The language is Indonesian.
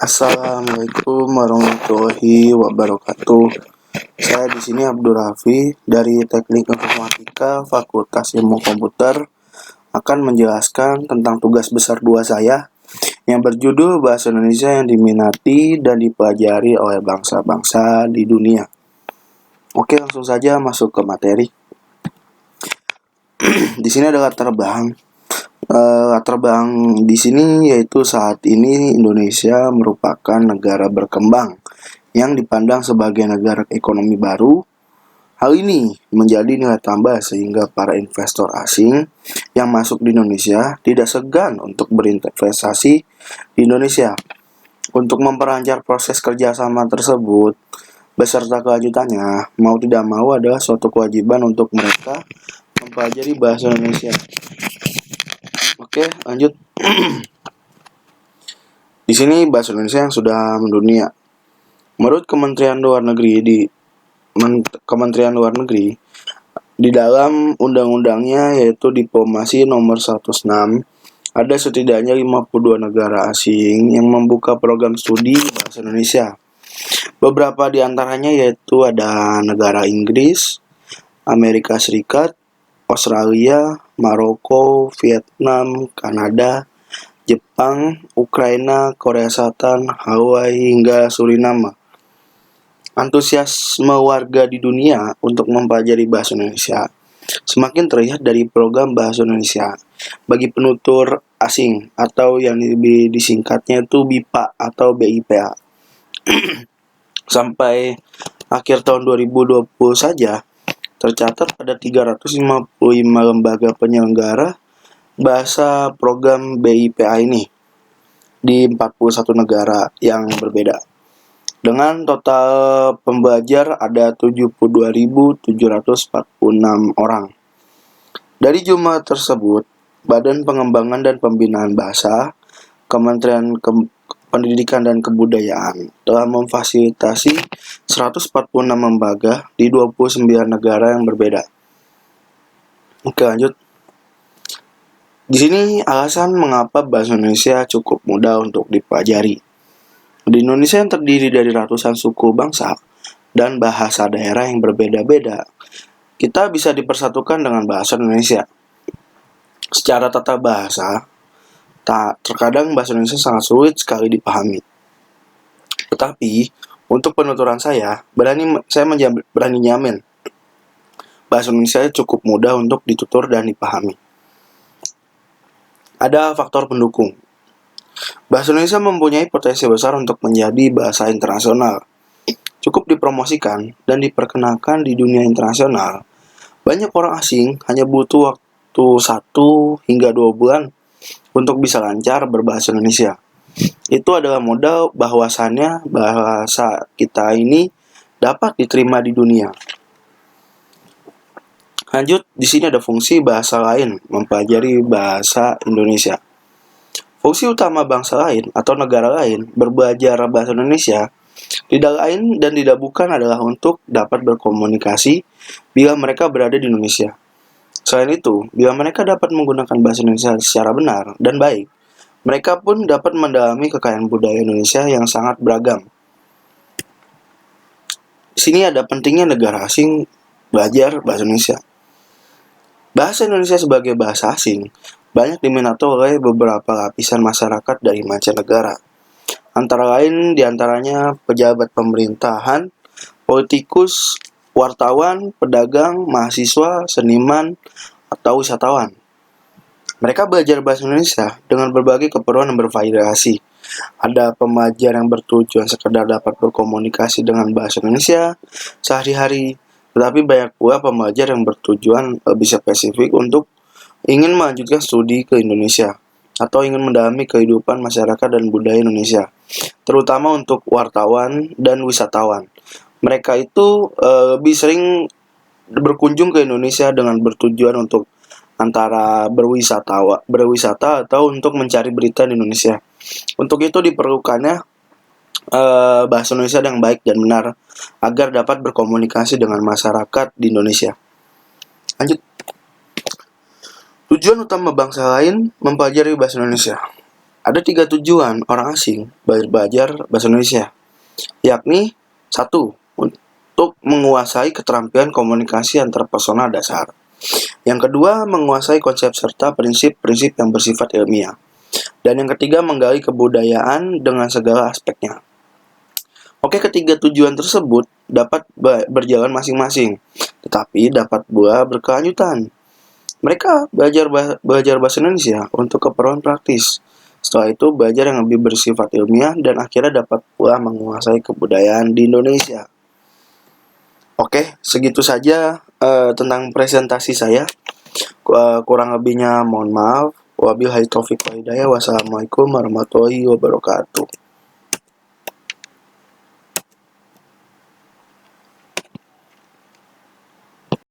Assalamualaikum warahmatullahi wabarakatuh. Saya di sini Abdul Rafi dari Teknik Informatika Fakultas Ilmu Komputer akan menjelaskan tentang tugas besar 2 saya yang berjudul Bahasa Indonesia yang diminati dan dipelajari oleh bangsa-bangsa di dunia. Oke, langsung saja masuk ke materi. Di sini ada latar belakang di sini yaitu saat ini Indonesia merupakan negara berkembang yang dipandang sebagai negara ekonomi baru. Hal ini menjadi nilai tambah sehingga para investor asing yang masuk di Indonesia tidak segan untuk berinvestasi di Indonesia. Untuk memperlancar proses kerjasama tersebut, beserta kelanjutannya, mau tidak mau adalah suatu kewajiban untuk mereka mempelajari bahasa Indonesia. Oke, lanjut. Di sini bahasa Indonesia yang sudah mendunia. Menurut Kementerian Luar Negeri di dalam undang-undangnya yaitu Diplomasi Nomor 106, ada setidaknya 52 negara asing yang membuka program studi bahasa Indonesia. Beberapa di antaranya yaitu ada negara Inggris, Amerika Serikat, Australia, Maroko, Vietnam, Kanada, Jepang, Ukraina, Korea Selatan, Hawaii, hingga Suriname. Antusiasme warga di dunia untuk mempelajari bahasa Indonesia semakin terlihat dari program bahasa Indonesia bagi penutur asing atau yang lebih disingkatnya itu BIPA atau BIPA. Sampai akhir tahun 2020 saja tercatat ada 355 lembaga penyelenggara bahasa program BIPA ini di 41 negara yang berbeda. Dengan total pembelajar ada 72.746 orang. Dari jumlah tersebut, Badan Pengembangan dan Pembinaan Bahasa, Kementerian Pendidikan dan Kebudayaan telah memfasilitasi 146 lembaga di 29 negara yang berbeda. Oke, lanjut. Di sini alasan mengapa bahasa Indonesia cukup mudah untuk dipelajari. Di Indonesia yang terdiri dari ratusan suku bangsa dan bahasa daerah yang berbeda-beda, kita bisa dipersatukan dengan bahasa Indonesia. Secara tata bahasa, terkadang bahasa Indonesia sangat sulit sekali dipahami. Tetapi, untuk penuturan saya berani nyamin, bahasa Indonesia cukup mudah untuk ditutur dan dipahami. Ada faktor pendukung. Bahasa Indonesia mempunyai potensi besar untuk menjadi bahasa internasional. Cukup dipromosikan dan diperkenalkan di dunia internasional. Banyak orang asing hanya butuh waktu 1 hingga 2 bulan untuk bisa lancar berbahasa Indonesia. Itu adalah modal bahwasannya bahasa kita ini dapat diterima di dunia. Lanjut, di sini ada fungsi bahasa lain mempelajari bahasa Indonesia. Fungsi utama bangsa lain atau negara lain berbelajar bahasa Indonesia tidak lain dan tidak bukan adalah untuk dapat berkomunikasi bila mereka berada di Indonesia. Selain itu, bila mereka dapat menggunakan bahasa Indonesia secara benar dan baik, mereka pun dapat mendalami kekayaan budaya Indonesia yang sangat beragam. Di sini ada pentingnya negara asing belajar bahasa Indonesia. Bahasa Indonesia sebagai bahasa asing banyak diminati oleh beberapa lapisan masyarakat dari mancanegara. Antara lain diantaranya pejabat pemerintahan, politikus, wartawan, pedagang, mahasiswa, seniman, atau wisatawan. Mereka belajar bahasa Indonesia dengan berbagai keperluan yang bervariasi. Ada pembelajar yang bertujuan sekedar dapat berkomunikasi dengan bahasa Indonesia sehari-hari, tetapi banyak pula pembelajar yang bertujuan lebih spesifik untuk ingin melanjutkan studi ke Indonesia atau ingin mendalami kehidupan masyarakat dan budaya Indonesia, terutama untuk wartawan dan wisatawan. Mereka itu lebih sering berkunjung ke Indonesia dengan bertujuan untuk antara berwisata atau untuk mencari berita di Indonesia. Untuk itu diperlukannya bahasa Indonesia yang baik dan benar agar dapat berkomunikasi dengan masyarakat di Indonesia. Lanjut. Tujuan utama bangsa lain mempelajari bahasa Indonesia. Ada 3 tujuan orang asing belajar bahasa Indonesia, yakni 1. Untuk menguasai keterampilan komunikasi antarpersonal dasar. Yang kedua, menguasai konsep serta prinsip-prinsip yang bersifat ilmiah. Dan yang ketiga, menggali kebudayaan dengan segala aspeknya. Oke, ketiga tujuan tersebut dapat berjalan masing-masing, tetapi dapat pula berkelanjutan. Mereka belajar bahasa Indonesia untuk keperluan praktis. Setelah itu belajar yang lebih bersifat ilmiah dan akhirnya dapat pula menguasai kebudayaan di Indonesia. Oke, segitu saja tentang presentasi saya. Kurang lebihnya mohon maaf. Wabillahi taufiq wal hidayah. Wassalamualaikum warahmatullahi wabarakatuh.